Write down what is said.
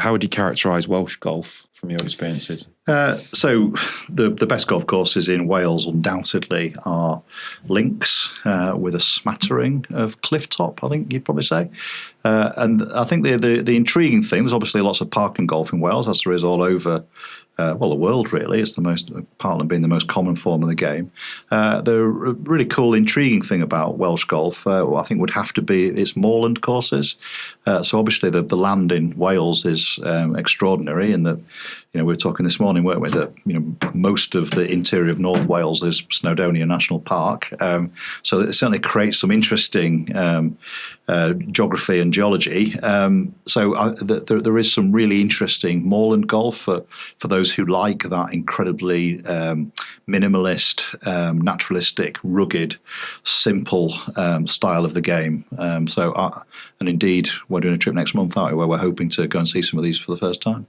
How would you characterise Welsh golf from your experiences? So the best golf courses in Wales undoubtedly are links with a smattering of cliff top, I think you'd probably say. And I think the intriguing thing, there's obviously lots of parkland golf in Wales, as there is all over the world really. It's the most, parkland being the most common form of the game. The really cool, intriguing thing about Welsh golf, I think, would have to be its moorland courses. So obviously the land in Wales is extraordinary in that, we were talking this morning, weren't we, that most of the interior of North Wales is Snowdonia National Park. So it certainly creates some interesting geography and geology. So there is some really interesting moorland golf for those who like that incredibly minimalist, naturalistic, rugged, simple style of the game. And indeed, we're doing a trip next month, aren't we, where we're hoping to go and see some of these for the first time.